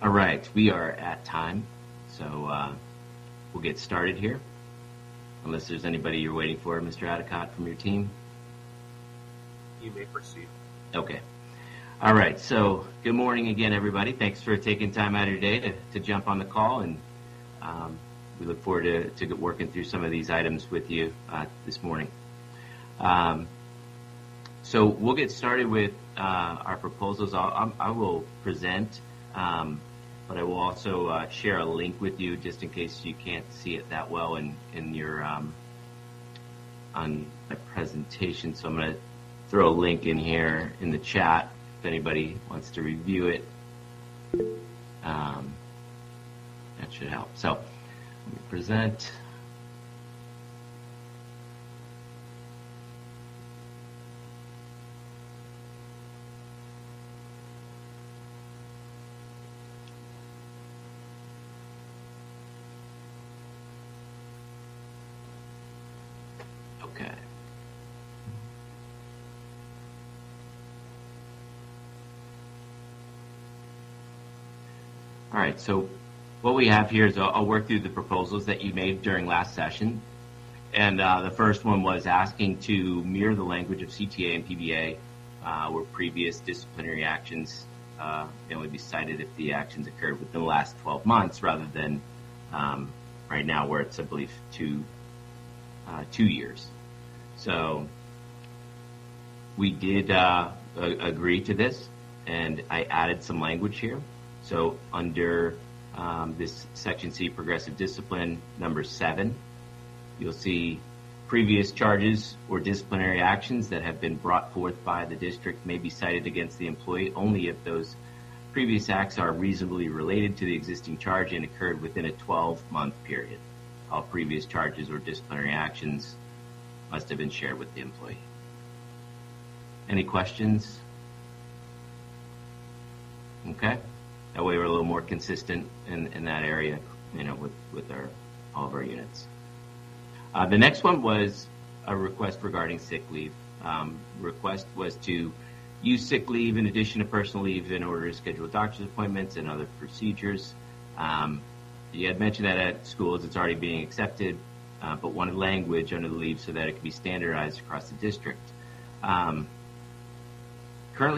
All right, we are at time, so we'll get started here. Unless there's anybody you're waiting for, Mr. Adicott from your team. You may proceed. Okay. All right, so good morning again, everybody. Thanks for taking time out of your day to jump on the call, and we look forward to working through some of these items with you this morning. So we'll get started with our proposals. I will present, but I will also share a link with you just in case you can't see it that well in your on my presentation. So I'm going to throw a link in here in the chat if anybody wants to review it. That should help. So let me present. Okay. All right, so what we have here is I'll work through the proposals that you made during last session. And the first one was asking to mirror the language of CTA and PBA, where previous disciplinary actions may only be cited if the actions occurred within the last 12 months rather than right now where it's, I believe, 2 years. So we did agree to this, and I added some language here. So under this Section C, Progressive Discipline, number 7, you'll see previous charges or disciplinary actions that have been brought forth by the district may be cited against the employee only if those previous acts are reasonably related to the existing charge and occurred within a 12-month period. All previous charges or disciplinary actions must have been shared with the employee. Any questions? Okay. That way we're a little more consistent in that area, with all of our units. The next one was a request regarding sick leave. Request was to use sick leave in addition to personal leave in order to schedule doctor's appointments and other procedures. You had mentioned that at schools it's already being accepted, but wanted language under the leave so that it could be standardized across the district. Currently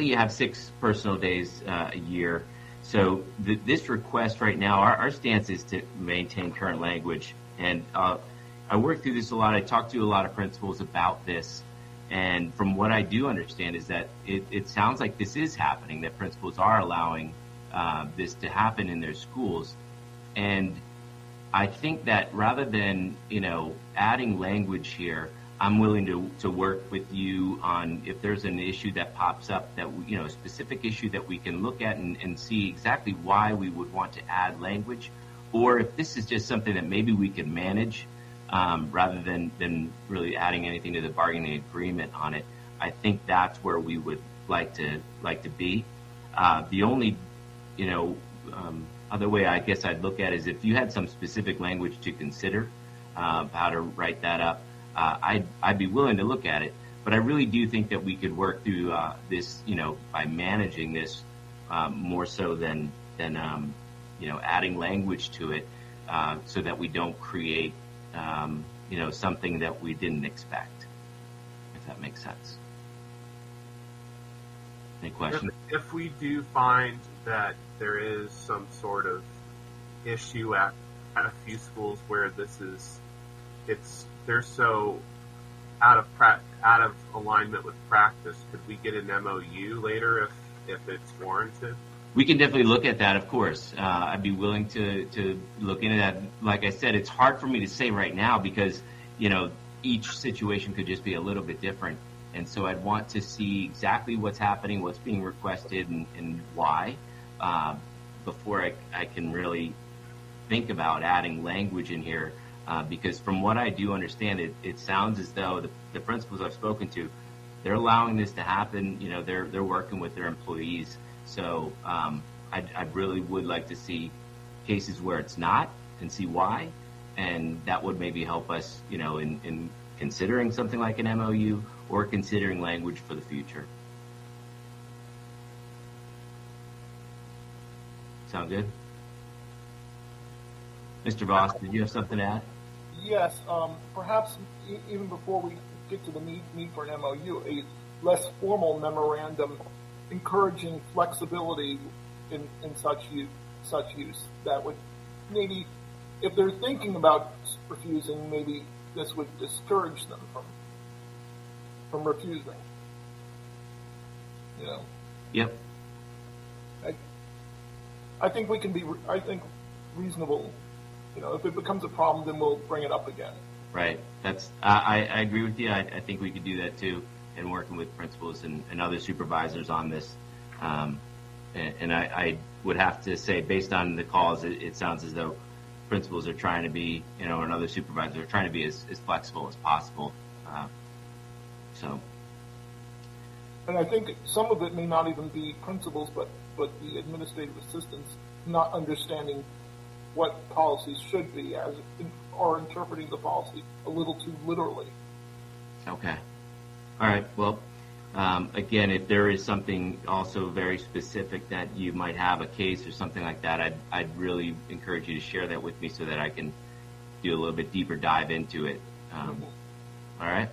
you have 6 personal days a year. So this request right now, our stance is to maintain current language. And I worked through this a lot. I talked to a lot of principals about this. And from what I do understand is that it sounds like this is happening, that principals are allowing this to happen in their schools. And I think that rather than, adding language here, I'm willing to work with you on if there's an issue that pops up that, a specific issue that we can look at and see exactly why we would want to add language, or if this is just something that maybe we can manage rather than really adding anything to the bargaining agreement on it. I think that's where we would like to be. The only, other way I guess I'd look at is if you had some specific language to consider how to write that up. I'd be willing to look at it, but I really do think that we could work through this, by managing this more so than adding language to it, so that we don't create, something that we didn't expect. If that makes sense. Any questions? If we do find that there is some sort of issue at a few schools where they're so out of alignment with practice, could we get an MOU later if it's warranted? We can definitely look at that, of course. I'd be willing to look into that. Like I said, it's hard for me to say right now because, each situation could just be a little bit different. And so I'd want to see exactly what's happening, what's being requested, and why, before I can really think about adding language in here. Because from what I do understand, it sounds as though the principals I've spoken to, they're allowing this to happen. They're working with their employees. So I really would like to see cases where it's not and see why. And that would maybe help us, in considering something like an MOU or considering language for the future. Sound good? Mr. Voss, did you have something to add? Yes, perhaps even before we get to the need for an MOU, a less formal memorandum encouraging flexibility in such use. That would maybe, if they're thinking about refusing, maybe this would discourage them from refusing. You know. Yep. I think we can be. I think reasonable. You know, if it becomes a problem, then we'll bring it up again. Right. That's. I agree with you. I think we could do that too, in working with principals and other supervisors on this. And I would have to say, based on the calls, it sounds as though principals are trying to be, and other supervisors are trying to be as flexible as possible. So. And I think some of it may not even be principals, but the administrative assistants not understanding what policies should be or interpreting the policy a little too literally. Okay. All right. Well, again, if there is something also very specific that you might have a case or something like that, I'd really encourage you to share that with me so that I can do a little bit deeper dive into it. All right.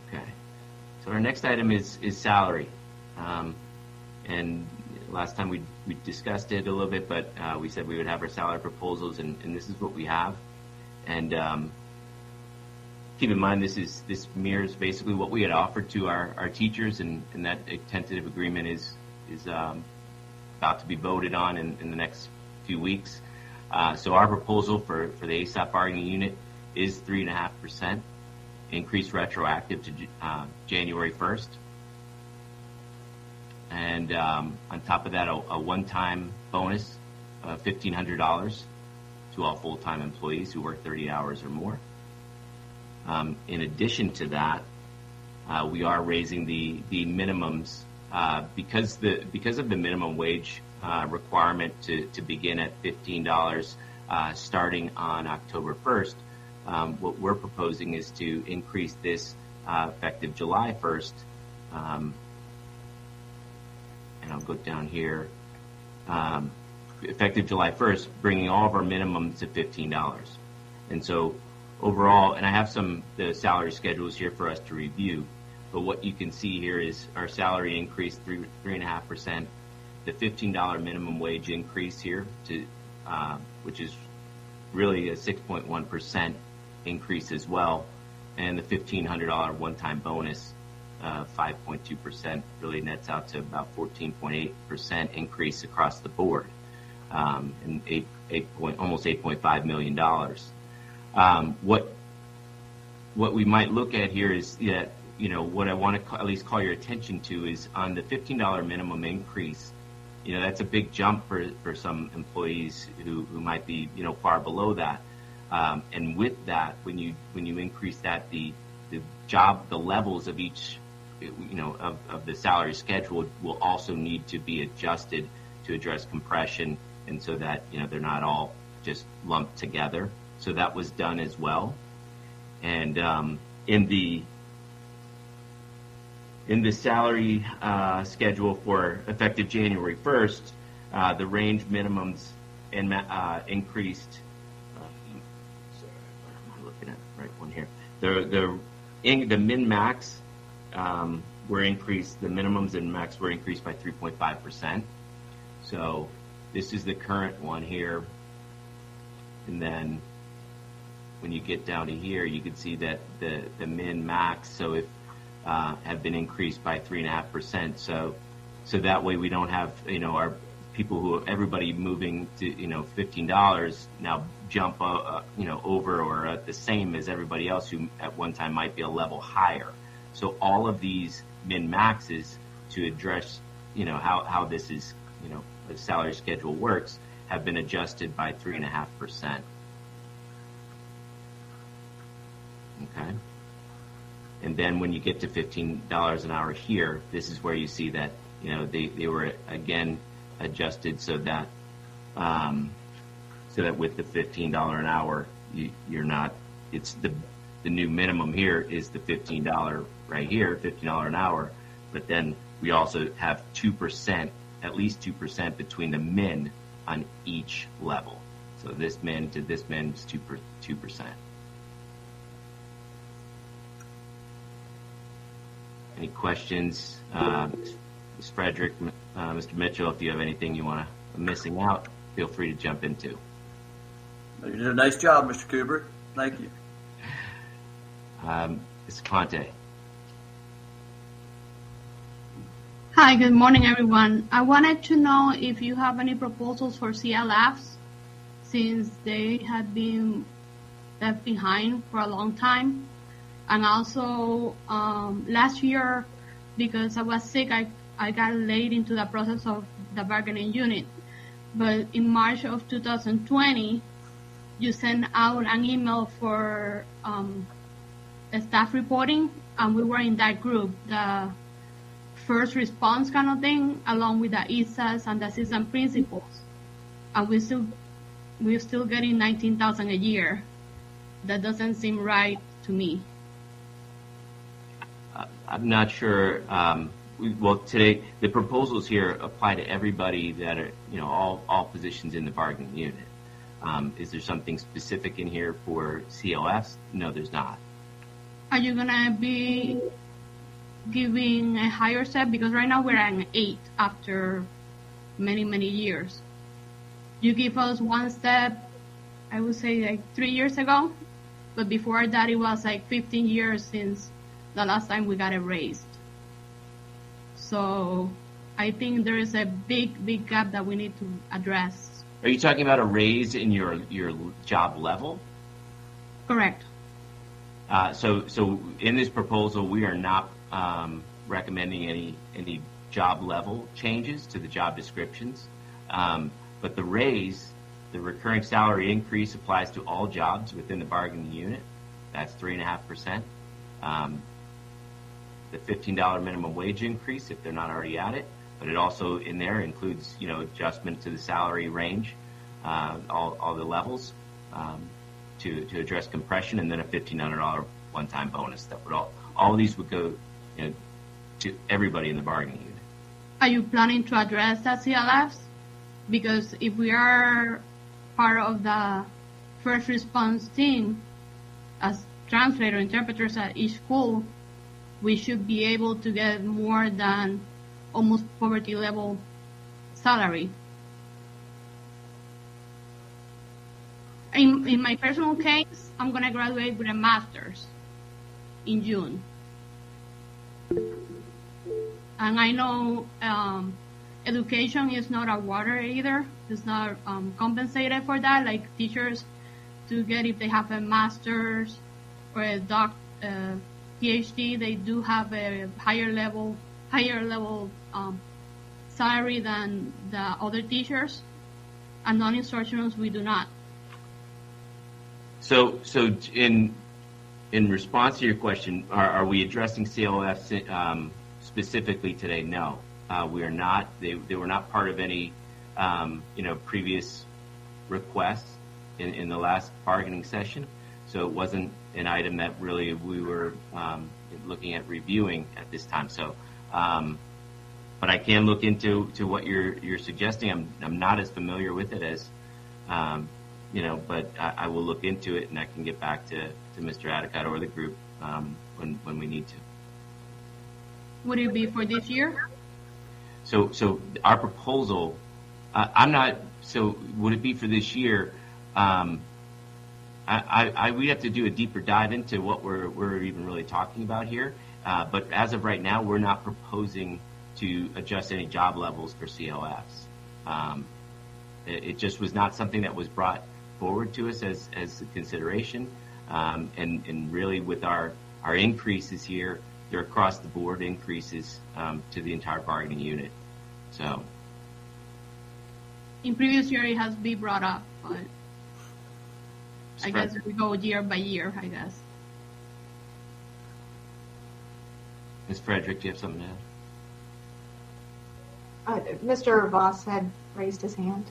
Okay. So our next item is salary. And last time we discussed it a little bit, but we said we would have our salary proposals, and this is what we have. And keep in mind, this mirrors basically what we had offered to our teachers, and that tentative agreement is about to be voted on in the next few weeks. So our proposal for the AESOP bargaining unit is 3.5%, increase retroactive to January 1st. And on top of that, a one-time bonus of $1,500 to all full-time employees who work 30 hours or more. In addition to that, we are raising the minimums because of the minimum wage requirement to begin at $15 starting on October 1st. What we're proposing is to increase this effective July 1st. And I'll go down here. Effective July 1st, bringing all of our minimums to $15. And so overall, and I have the salary schedules here for us to review, but what you can see here is our salary increased 3.5%, the $15 minimum wage increase here to which is really a 6.1% increase as well, and the $1,500 one-time bonus 5.2% really nets out to about 14.8% increase across the board, and almost $8.5 million. What we might look at here is that, what I want to at least call your attention to is on the $15 minimum increase. That's a big jump for some employees who might be, far below that. And with that, when you increase that, the levels of each, of the salary schedule will also need to be adjusted to address compression, and so that, they're not all just lumped together. So that was done as well. And in the salary schedule for effective January 1st, the range minimums increased. Sorry, am I looking at the right one here? The min max were increased. The minimums and max were increased by 3.5%. So this is the current one here, and then when you get down to here, you can see that the min max have been increased by 3.5%. So that way we don't have our people everybody moving to $15 now jump over or at the same as everybody else who at one time might be a level higher. So all of these min maxes to address how this is the salary schedule works have been adjusted by 3.5%. Okay. And then when you get to $15 an hour here, this is where you see that they were again adjusted so that with the $15 an hour, you're not. It's the new minimum here is the $15 right here, $15 an hour, but then we also have 2% at least 2% between the min on each level. So this min to this min is 2%. Any questions? Ms. Frederick, Mr. Mitchell, if you have anything you want to missing out, feel free to jump into. You did a nice job, Mr. Kubrick. Thank you. Ms. Conte. Hi, good morning, everyone. I wanted to know if you have any proposals for CLFs, since they had been left behind for a long time. And also, last year, because I was sick, I got late into the process of the bargaining unit. But in March of 2020, you sent out an email for staff reporting, and we were in that group, the first response kind of thing, along with the AESOP and the assistant principals. And we're still getting $19,000 a year. That doesn't seem right to me. I'm not sure. Well, today the proposals here apply to everybody that are, all positions in the bargaining unit. Is there something specific in here for CLFs? No, there's not. Are you gonna be giving a higher step? Because right now we're at an 8 after many, many years. You give us one step, I would say like 3 years ago, but before that it was like 15 years since the last time we got it raised. So I think there is a big gap that we need to address. Are you talking about a raise in your job level? Correct. So in this proposal, we are not recommending any job level changes to the job descriptions. But the raise, the recurring salary increase, applies to all jobs within the bargaining unit. That's 3.5%. The $15 minimum wage increase, if they're not already at it, but it also in there includes, adjustment to the salary range, all the levels, to address compression, and then a $1,500 one-time bonus. That would all of these would go to everybody in the bargaining unit. Are you planning to address the CLFs? Because if we are part of the first response team as translator interpreters at each school, we should be able to get more than almost poverty level salary. In my personal case, I'm going to graduate with a master's in June. And I know education is not awarded either. It's not compensated for that, like teachers to get if they have a master's or a PhD, they do have a higher level salary than the other teachers, and non-instructionals we do not. So in response to your question, are we addressing CLFs specifically today? No, we are not. They were not part of any previous requests in the last bargaining session. So it wasn't an item that really we were looking at reviewing at this time. So, but I can look into what you're suggesting. I'm not as familiar with it as, but I will look into it, and I can get back to Mr. Adicott or the group when we need to. Would it be for this year? So our proposal, I'm not. So would it be for this year? We have to do a deeper dive into what we're even really talking about here. But as of right now, we're not proposing to adjust any job levels for CLFs. It just was not something that was brought forward to us as a consideration. And really with our increases here, they're across the board increases to the entire bargaining unit. So in previous year, it has been brought up, but I guess we go year by year, I guess. Ms. Frederick, do you have something to add? Mr. Voss had raised his hand.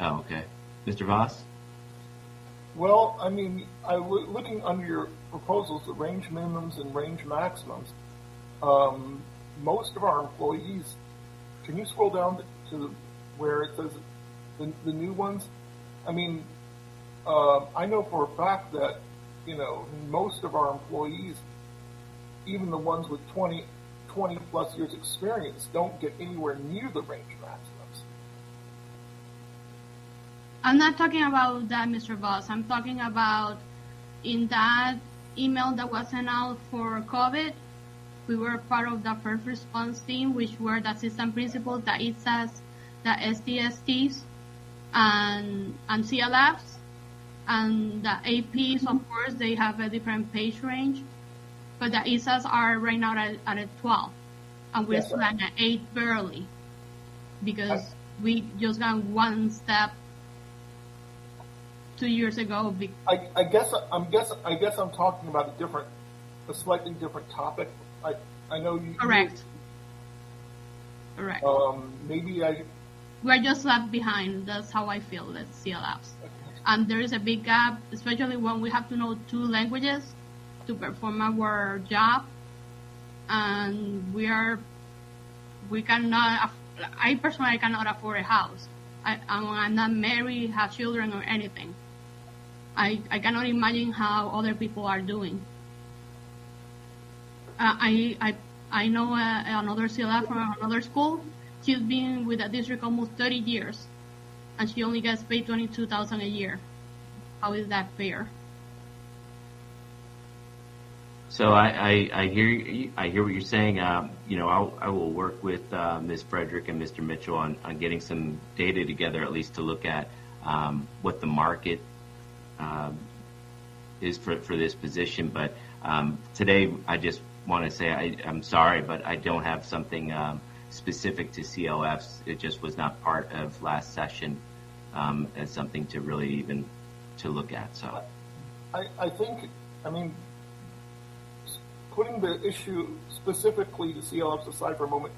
Oh, okay. Mr. Voss? Well, I mean, looking under your proposals, the range minimums and range maximums, most of our employees can you scroll down to where it says the new ones? I mean, I know for a fact that, most of our employees, even the ones with 20 plus years experience, don't get anywhere near the range maximums. I'm not talking about that, Mr. Voss. I'm talking about in that email that was sent out for COVID, we were part of the first response team, which were the assistant principals, the AESOPs, the SDSTs, and CLFs. And the APs, of course, they have a different page range. But the AESOPs are right now at a 12. And we're still at an 8 barely. Because we just got one step 2 years ago. I guess I'm talking about a slightly different topic. I know you. Correct. We're just left behind. That's how I feel as CLFs. And there is a big gap, especially when we have to know 2 languages to perform our job. And I personally cannot afford a house. I'm not married, have children or anything. I cannot imagine how other people are doing. I know another CLF from another school. She's been with the district almost 30 years, and she only gets paid $22,000 a year. How is that fair? So I hear what you're saying. I will work with Ms. Frederick and Mr. Mitchell on getting some data together, at least to look at what the market is for this position. But today, I just want to say I'm sorry, but I don't have something specific to CLFs. It just was not part of last session as something to really even to look at. So I think, putting the issue specifically to CLFs aside for a moment,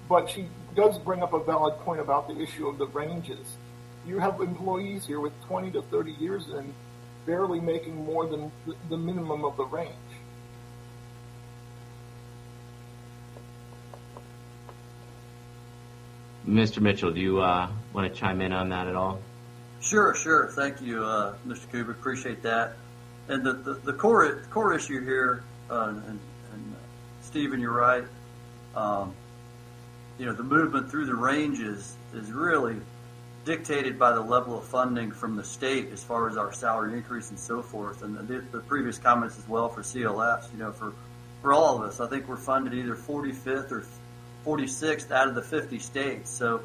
but she does bring up a valid point about the issue of the ranges. You have employees here with 20 to 30 years and barely making more than the minimum of the range. Mr. Mitchell, do you want to chime in on that at all? Sure. Thank you, Mr. Kubrick. Appreciate that. And the core issue here, and Stephen, you're right. The movement through the ranges is really dictated by the level of funding from the state as far as our salary increase and so forth. And the previous comments as well for CLFs. For all of us, I think we're funded either 45th or 46th out of the 50 states. So,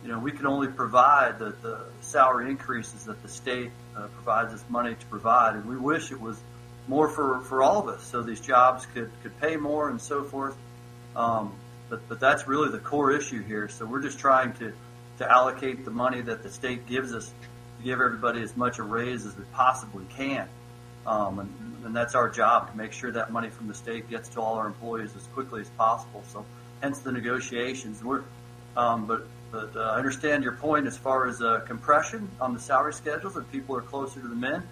we can only provide the salary increases that the state provides us money to provide, and we wish it was more for all of us, so these jobs could pay more and so forth. But that's really the core issue here. So we're just trying to allocate the money that the state gives us to give everybody as much a raise as we possibly can. And that's our job, to make sure that money from the state gets to all our employees as quickly as possible. So hence the negotiations. But I understand your point as far as compression on the salary schedules, that people are closer to the men.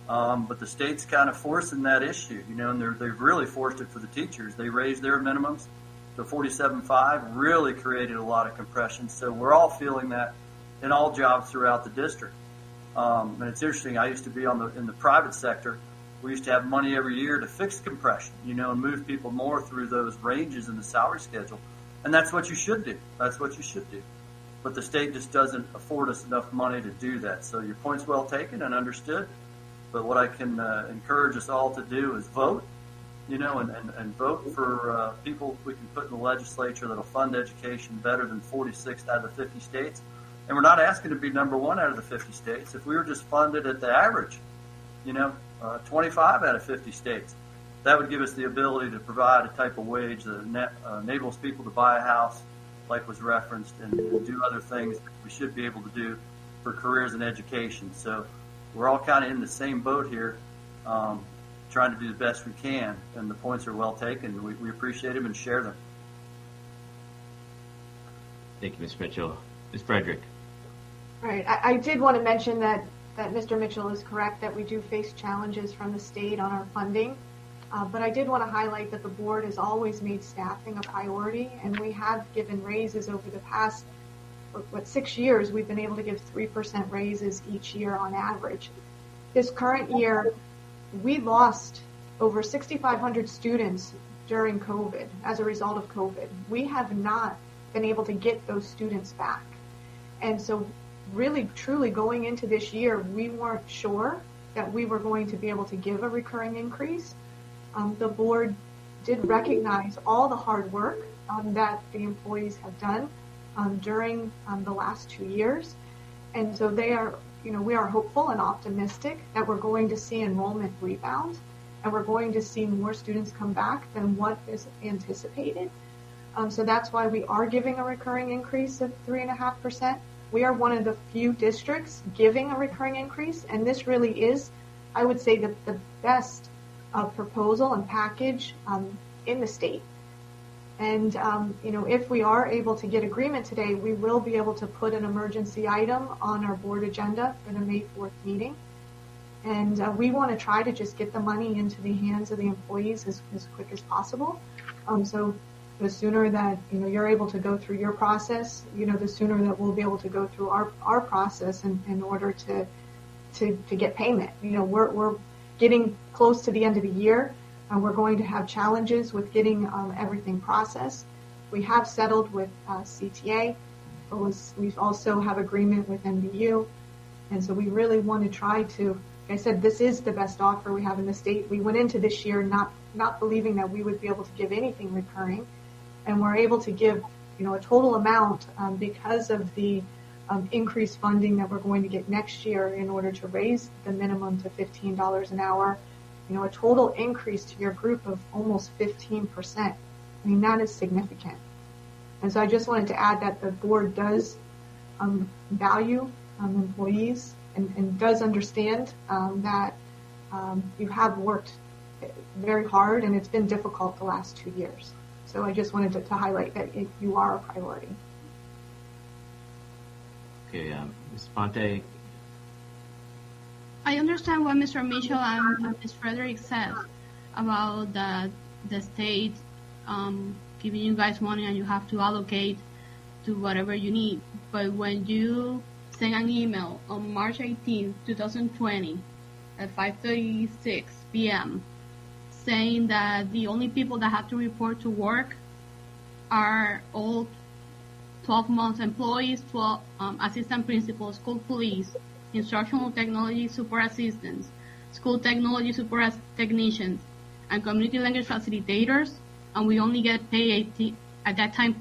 But the state's kind of forcing that issue, and they've really forced it for the teachers. They raised their minimums to 47.5, really created a lot of compression. So we're all feeling that in all jobs throughout the district. And it's interesting. I used to be in the private sector. We used to have money every year to fix compression, and move people more through those ranges in the salary schedule. And that's what you should do. But the state just doesn't afford us enough money to do that. So your point's well taken and understood. But what I can encourage us all to do is vote, and vote for people we can put in the legislature that'll fund education better than 46 out of the 50 states. And we're not asking to be number 1 out of the 50 states. If we were just funded at the average, 25 out of 50 states, that would give us the ability to provide a type of wage that enables people to buy a house, like was referenced, and do other things that we should be able to do for careers and education. So we're all kind of in the same boat here, trying to do the best we can, and the points are well taken. We appreciate them and share them. Thank you, Ms. Mitchell. Ms. Frederick. Right. I did want to mention that Mr. Mitchell is correct, that we do face challenges from the state on our funding. But I did want to highlight that the board has always made staffing a priority, and we have given raises over the past 6 years. We've been able to give 3% raises each year on average. This current year, we lost over 6,500 students during COVID as a result of COVID. We have not been able to get those students back. And so really, truly going into this year, we weren't sure that we were going to be able to give a recurring increase. The board did recognize all the hard work that the employees have done during the last 2 years. And so we are hopeful and optimistic that we're going to see enrollment rebound, and we're going to see more students come back than what is anticipated. So that's why we are giving a recurring increase of 3.5%. We are one of the few districts giving a recurring increase, and this really is, I would say, the best proposal and package in the state. And, if we are able to get agreement today, we will be able to put an emergency item on our board agenda for the May 4th meeting. And we want to try to just get the money into the hands of the employees as quick as possible. So the sooner that, you're able to go through your process, the sooner that we'll be able to go through our process in order to get payment. We're getting close to the end of the year. We're going to have challenges with getting everything processed. We have settled with CTA. We also have agreement with NBU. And so we really want to try to, like I said, this is the best offer we have in the state. We went into this year not believing that we would be able to give anything recurring. And we're able to give, a total amount because of the increased funding that we're going to get next year in order to raise the minimum to $15 an hour. A total increase to your group of almost 15%. I mean, that is significant. And so I just wanted to add that the board does value employees and does understand that you have worked very hard, and it's been difficult the last 2 years. So I just wanted to highlight that you are a priority. Okay, Ms. Ponte. I understand what Mr. Mitchell and Ms. Frederick said about the state giving you guys money and you have to allocate to whatever you need. But when you send an email on March 18, 2020 at 5:36 p.m. saying that the only people that have to report to work are all 12-month employees, 12 assistant principals, school police, instructional technology support assistants, school technology support technicians, and community language facilitators, and we only get paid at that time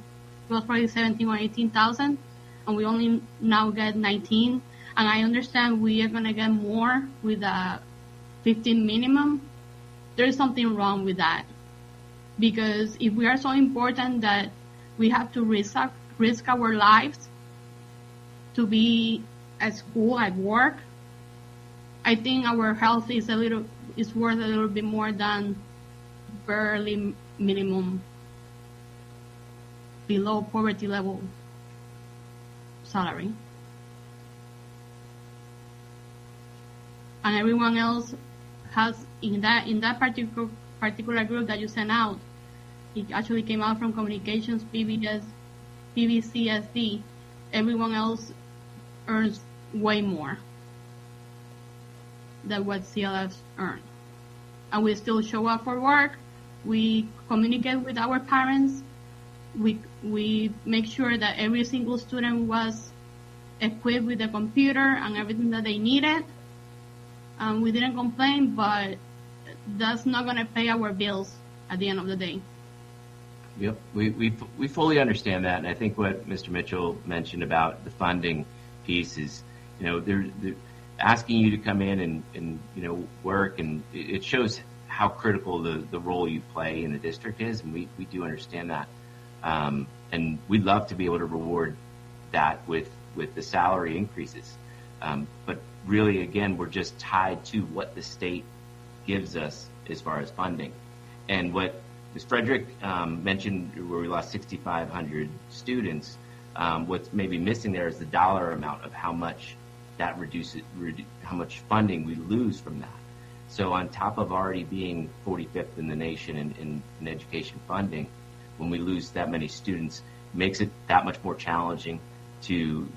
it was probably 17 or 18,000, and we only now get 19. And I understand we are gonna get more with a 15 minimum. There is something wrong with that, because if we are so important that we have to risk our lives to be at school, at work, I think our health is worth a little bit more than barely minimum below poverty level salary. And everyone else has in that particular group that you sent out, it actually came out from communications, PVCSD. Everyone else earns way more than what CLFs earn. And we still show up for work. We communicate with our parents. We make sure that every single student was equipped with a computer and everything that they needed. We didn't complain, but that's not going to pay our bills at the end of the day. Yep, we fully understand that, and I think what Mr. Mitchell mentioned about the funding piece is, they're asking you to come in and work, and it shows how critical the role you play in the district is, and we do understand that, and we'd love to be able to reward that with the salary increases, but really, again, we're just tied to what the state gives us as far as funding, and what Ms. Frederick mentioned, where we lost 6,500 students. What's maybe missing there is the dollar amount of how much that reduces, how much funding we lose from that. So on top of already being 45th in the nation in education funding, when we lose that many students, it makes it that much more challenging to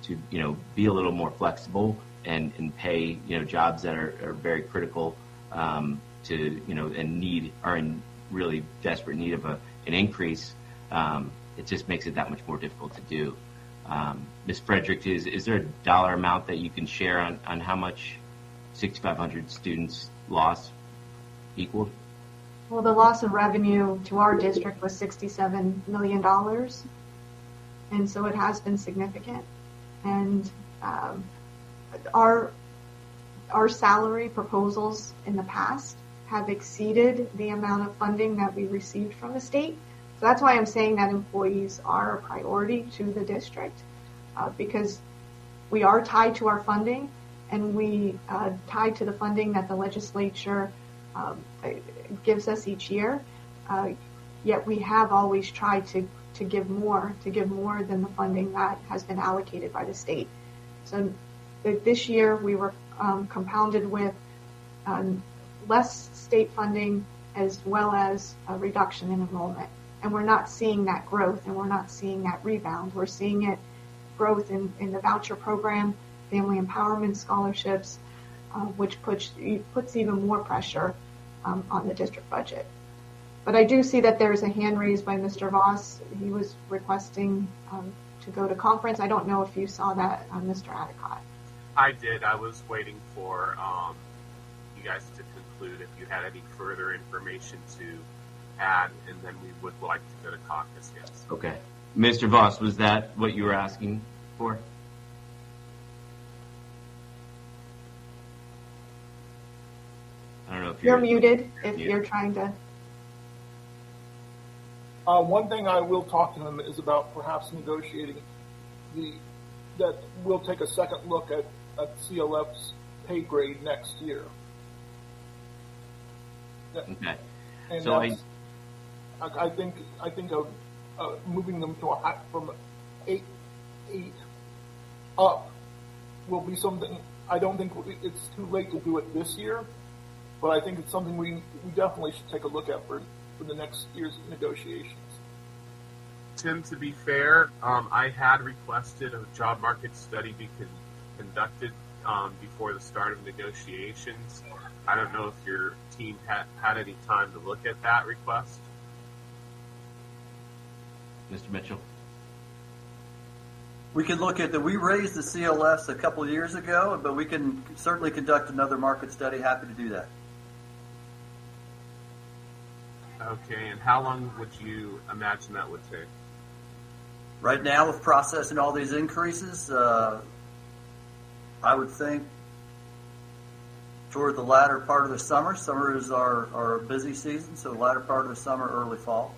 be a little more flexible and pay jobs that are very critical and are in really desperate need of an increase. It just makes it that much more difficult to do. Ms. Frederick, is there a dollar amount that you can share on how much 6,500 students lost equaled? Well, the loss of revenue to our district was $67 million, and so it has been significant. And our salary proposals in the past have exceeded the amount of funding that we received from the state. So that's why I'm saying that employees are a priority to the district, because we are tied to our funding, and we tied to the funding that the legislature gives us each year. Yet we have always tried to give more than the funding that has been allocated by the state. So this year we were compounded with less state funding as well as a reduction in enrollment. And we're not seeing that growth, and we're not seeing that rebound. We're seeing it growth in the voucher program, family empowerment scholarships, which puts even more pressure on the district budget. But I do see that there's a hand raised by Mr. Voss. He was requesting to go to conference. I don't know if you saw that, Mr. Adicott. I did. I was waiting for you guys to conclude if you had any further information to add, and then we would like to go to caucus, yes. Okay. Mr. Voss, was that what you were asking for? I don't know if you're muted if you're trying to. One thing I will talk to him is about perhaps negotiating that we'll take a second look at CLF's pay grade next year. Okay. And so I think of moving them to from 8 up will be something. I don't think it's too late to do it this year, but I think it's something we definitely should take a look at for the next year's negotiations. Tim, to be fair, I had requested a job market study be conducted before the start of negotiations. I don't know if your team had any time to look at that request. Mr. Mitchell? We can look at we raised the CLFs a couple of years ago, but we can certainly conduct another market study. Happy to do that. Okay, and how long would you imagine that would take? Right now, with processing all these increases, I would think toward the latter part of the summer. Summer is our busy season, so the latter part of the summer, early fall.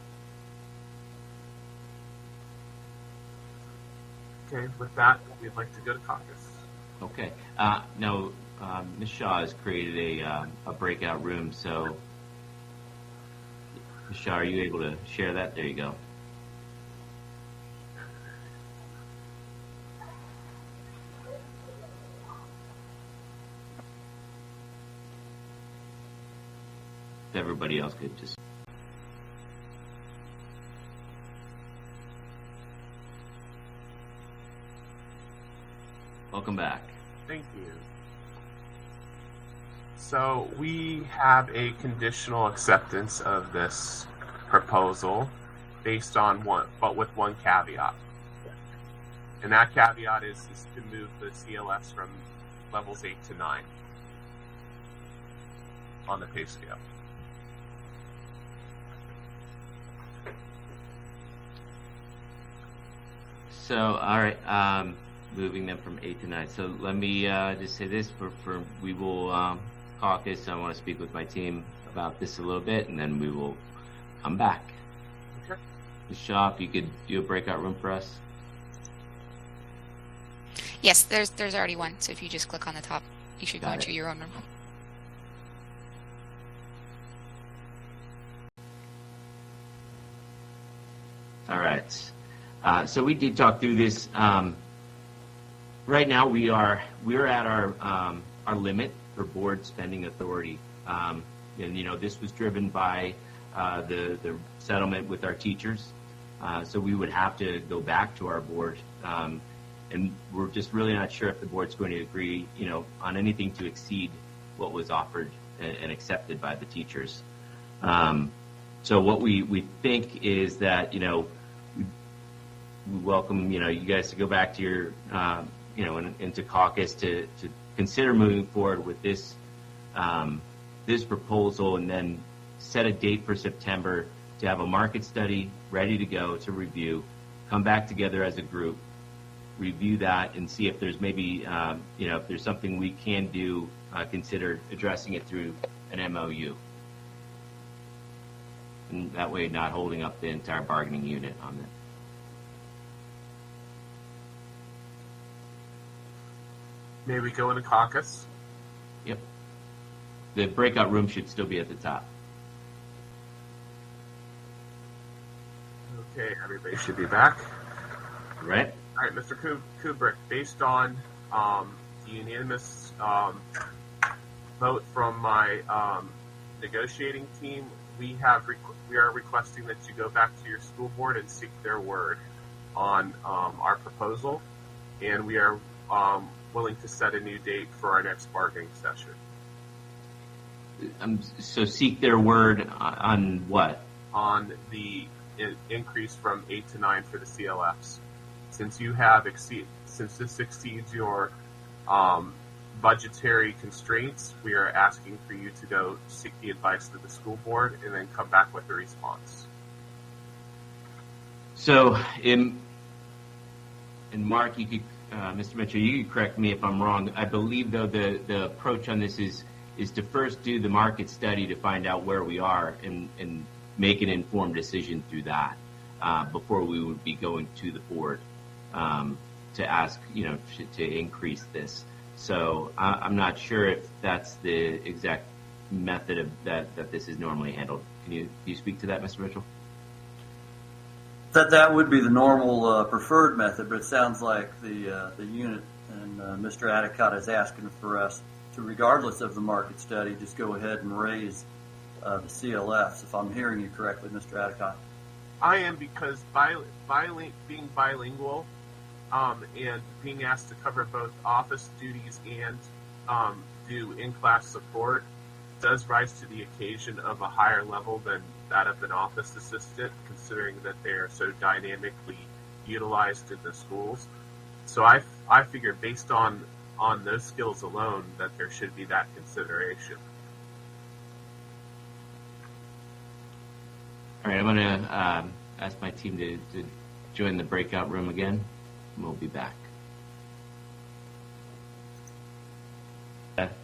Okay, with that, we'd like to go to caucus. Okay. Now, Ms. Shaw has created a breakout room, so Ms. Shaw, are you able to share that? There you go. If everybody else could just... Welcome back. Thank you. So we have a conditional acceptance of this proposal based on but with one caveat. And that caveat is to move the CLFs from levels 8 to 9 on the pay scale. So, all right, moving them from 8 to 9. So let me just say this: we will caucus. I want to speak with my team about this a little bit, and then we will come back. Okay. Ms. Shaw, if you could do a breakout room for us. Yes, there's already one. So if you just click on the top, you should go into your own room. All right. So we did talk through this. Right now, we're at our limit for board spending authority And this was driven by the settlement with our teachers. So we would have to go back to our board, and we're just really not sure if the board's going to agree, on anything to exceed what was offered and accepted by the teachers. So what we think is that, we welcome, you guys to go back to your, into caucus to consider moving forward with this proposal, and then set a date for September to have a market study ready to go to review, come back together as a group, review that, and see if there's maybe, if there's something we can do, consider addressing it through an MOU. And that way not holding up the entire bargaining unit on it. May we go into caucus? Yep. The breakout room should still be at the top. Okay, everybody should be back. Right? All right, Mr. Kubrick, based on the unanimous vote from my negotiating team, we are requesting that you go back to your school board and seek their word on our proposal, and we are willing to set a new date for our next bargaining session. So seek their word on what? On the increase from 8 to 9 for the CLFs. Since this exceeds your budgetary constraints, we are asking for you to go seek the advice of the school board and then come back with a response. So, in Mark, you could, Mr. Mitchell, you could correct me if I'm wrong. I believe, though, the approach on this is to first do the market study to find out where we are and make an informed decision through that before we would be going to the board to ask, to increase this. So I'm not sure if that's the exact method of that this is normally handled. Can you speak to that, Mr. Mitchell? That would be the normal preferred method, but it sounds like the unit and Mr. Adicott is asking for us to, regardless of the market study, just go ahead and raise the CLFs, if I'm hearing you correctly, Mr. Adicott. I am, because being bilingual and being asked to cover both office duties and do in-class support does rise to the occasion of a higher level than that of an office assistant, considering that they are so dynamically utilized in the schools. So I figure, based on those skills alone, that there should be that consideration. All right, I'm going to ask my team to join the breakout room again, and we'll be back.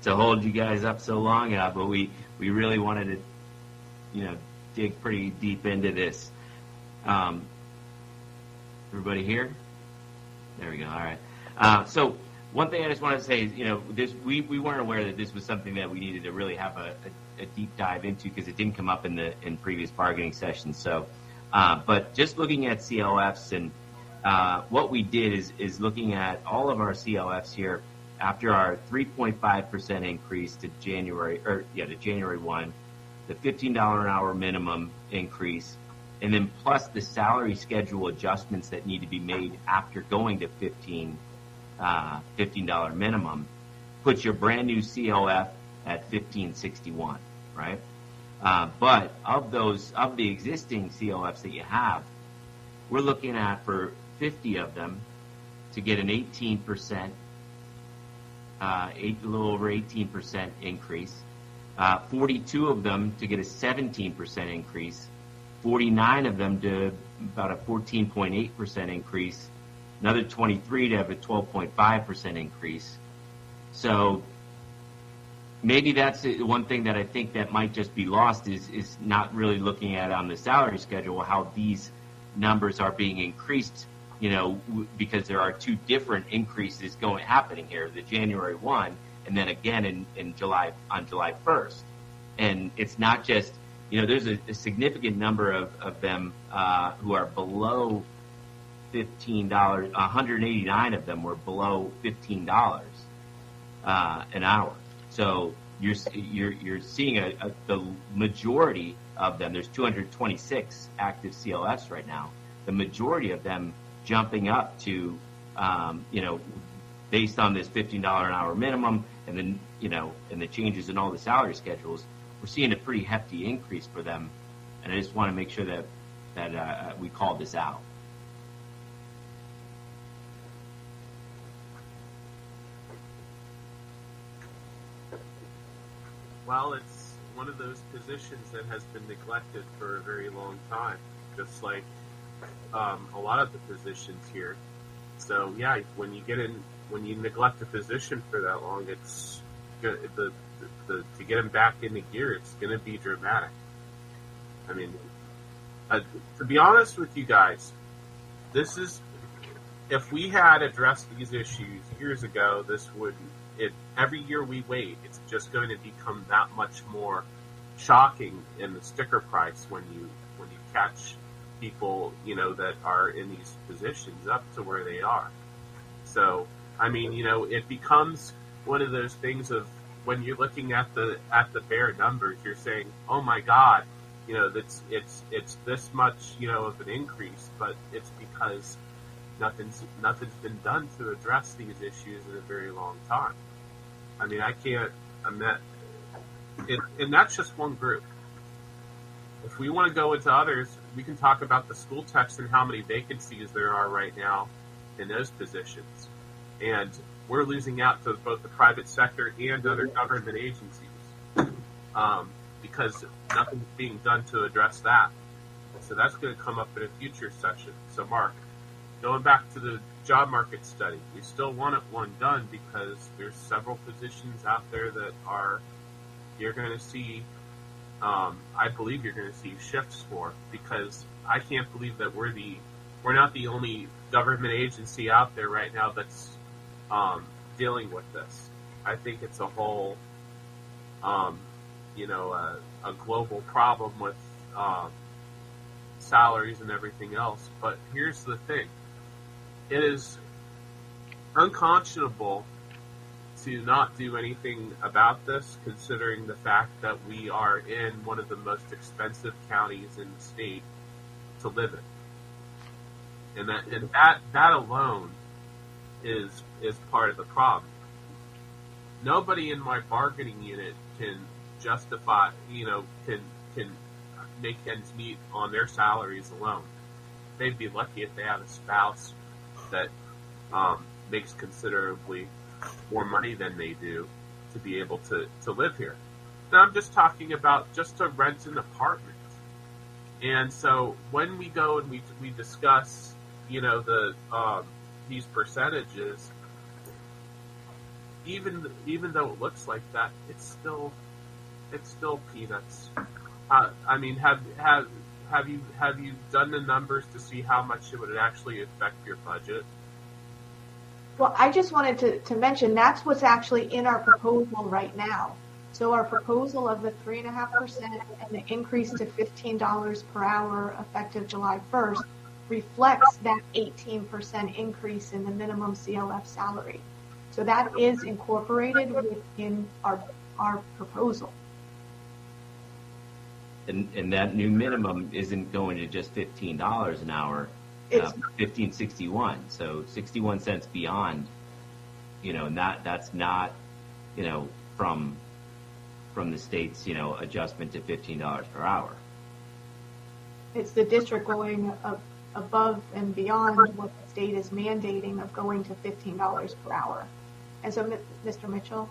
To hold you guys up so long, but we really wanted to, dig pretty deep into this. Everybody here? There we go. All right. So one thing I just wanted to say is, we weren't aware that this was something that we needed to really have a deep dive into, because it didn't come up in previous bargaining sessions. So, but just looking at CLFs, and what we did is looking at all of our CLFs here after our 3.5% increase to January 1, the $15 an hour minimum increase, and then plus the salary schedule adjustments that need to be made after going to $15 minimum, puts your brand new CLF at $15.61, right? But of the existing CLFs that you have, we're looking at, for 50 of them, to get an 18%, a little over 18% increase. 42 of them to get a 17% increase. 49 of them to about a 14.8% increase. Another 23 to have a 12.5% increase. So maybe that's one thing that I think that might just be lost is not really looking at on the salary schedule how these numbers are being increased, because there are two different increases happening here, the January 1 and then again on July 1st. And it's not just, there's a significant number of them who are below $15. 189 of them were below $15 an hour. So you're seeing the majority of them. There's 226 active CLFs right now. The majority of them jumping up to, based on this $15 an hour minimum, and then and the changes in all the salary schedules, we're seeing a pretty hefty increase for them. And I just want to make sure that we call this out. Well, it's one of those positions that has been neglected for a very long time, just like a lot of the positions here. So yeah, when you neglect a position for that long, it's to get them back into gear, it's going to be dramatic. I mean, to be honest with you guys, if we had addressed these issues years ago, every year we wait, it's just going to become that much more shocking in the sticker price when you catch people, that are in these positions up to where they are. So, I mean, it becomes one of those things of when you're looking at the bare numbers, you're saying, oh my God, it's this much, of an increase, but it's because nothing's been done to address these issues in a very long time. I mean, and that's just one group. If we want to go into others, we can talk about the school techs and how many vacancies there are right now in those positions. And we're losing out to both the private sector and other government agencies because nothing's being done to address that. So that's going to come up in a future session. So Mark, going back to the job market study, we still want one done because there's several positions out there that you're going to see, I believe you're going to see shifts for, because I can't believe that we're not the only government agency out there right now that's dealing with this. I think it's a whole, a global problem with salaries and everything else. But here's the thing. It is unconscionable to not do anything about this, considering the fact that we are in one of the most expensive counties in the state to live in. And that alone is part of the problem. Nobody in my bargaining unit can justify, can make ends meet on their salaries alone. They'd be lucky if they have a spouse that makes considerably more money than they do to be able to live here. Now I'm just talking about just to rent an apartment. And so when we go and we discuss, these percentages, even though it looks like that, it's still peanuts. I mean, have you done the numbers to see how much it would actually affect your budget? Well, I just wanted to mention that's what's actually in our proposal right now. So our proposal of the 3.5% and the increase to $15 per hour effective July 1st reflects that 18% increase in the minimum CLF salary. So that is incorporated within our proposal. And that new minimum isn't going to just $15 an hour. It's $15.61, so 61 cents beyond, and that's not, from the state's, adjustment to $15 per hour. It's the district going above and beyond what the state is mandating of going to $15 per hour. And so, Mr. Mitchell,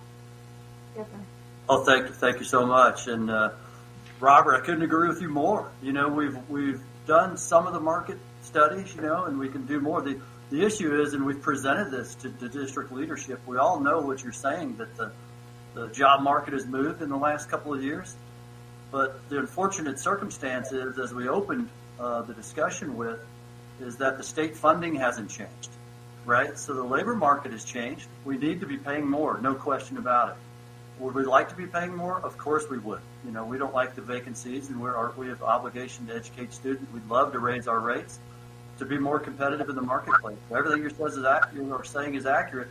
oh, thank you so much. And Robert, I couldn't agree with you more. We've done some of the market studies, and we can do more. The issue is, and we've presented this to the district leadership, we all know what you're saying, that the job market has moved in the last couple of years. But the unfortunate circumstance is, as we opened the discussion with, is that the state funding hasn't changed, right? So the labor market has changed. We need to be paying more, no question about it. Would we like to be paying more? Of course we would. We don't like the vacancies, and we have obligation to educate students. We'd love to raise our rates to be more competitive in the marketplace. Everything you're saying is accurate.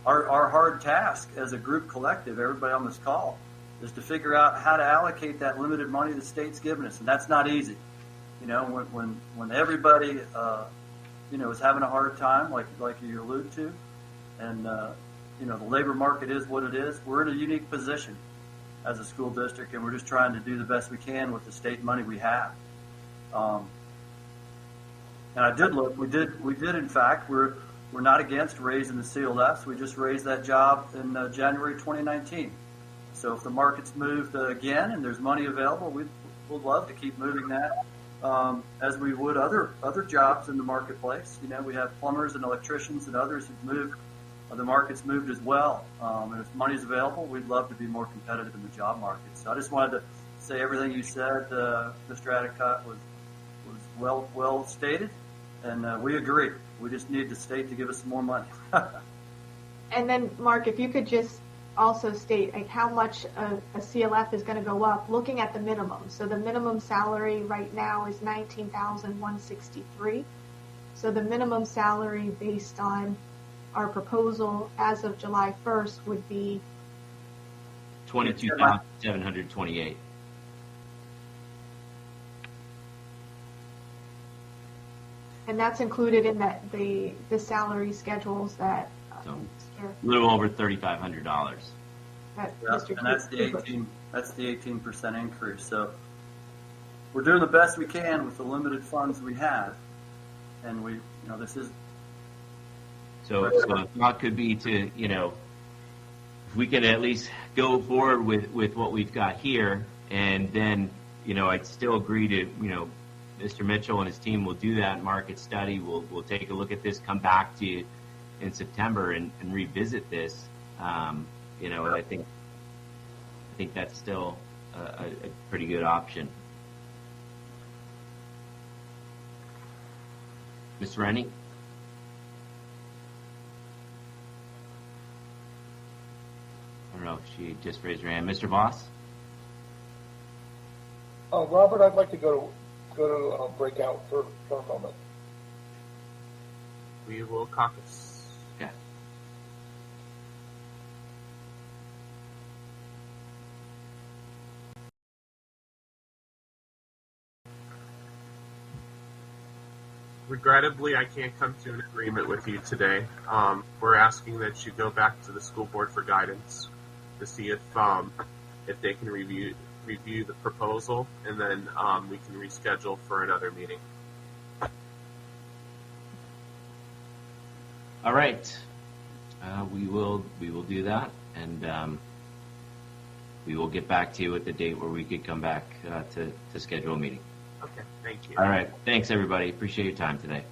our hard task as a group collective, everybody on this call, is to figure out how to allocate that limited money the state's given us, and that's not easy. You know, when everybody is having a hard time, like you allude to, and the labor market is what it is. We're in a unique position as a school district, and we're just trying to do the best we can with the state money we have. And I did look. We did in fact. We're not against raising the CLFs. We just raised that job in January 2019. So if the market's moved again and there's money available, we'd love to keep moving that as we would other jobs in the marketplace. You know, we have plumbers and electricians and others who've moved. The market's moved as well. And if money's available, we'd love to be more competitive in the job market. So I just wanted to say everything you said, Mr. Adicott, was well stated, and we agree. We just need the state to give us some more money. And then, Mark, if you could just also state like how much a CLF is going to go up, looking at the minimum. So the minimum salary right now is $19,163. So the minimum salary based on our proposal as of July 1st would be $22,728. And that's included in the salary schedules that So a little over $3,500. that Yeah, Mr. and that's the 18% increase. So we're doing the best we can with the limited funds we have, and this is. So a thought could be to, if we can at least go forward with what we've got here, and then, I'd still agree to, Mr. Mitchell and his team will do that market study. We'll take a look at this, come back to you in September and revisit this. I think that's still a pretty good option. Ms. Rennie? I don't know if she just raised her hand. Mr. Voss? Robert, I'd like to go to breakout for a moment. We will caucus. Okay. Regrettably, I can't come to an agreement with you today. We're asking that you go back to the school board for guidance to see if they can review the proposal, and then we can reschedule for another meeting. All right. We will do that, and we will get back to you with the date where we could come back to schedule a meeting. Okay, thank you. All right. Thanks, everybody. Appreciate your time today.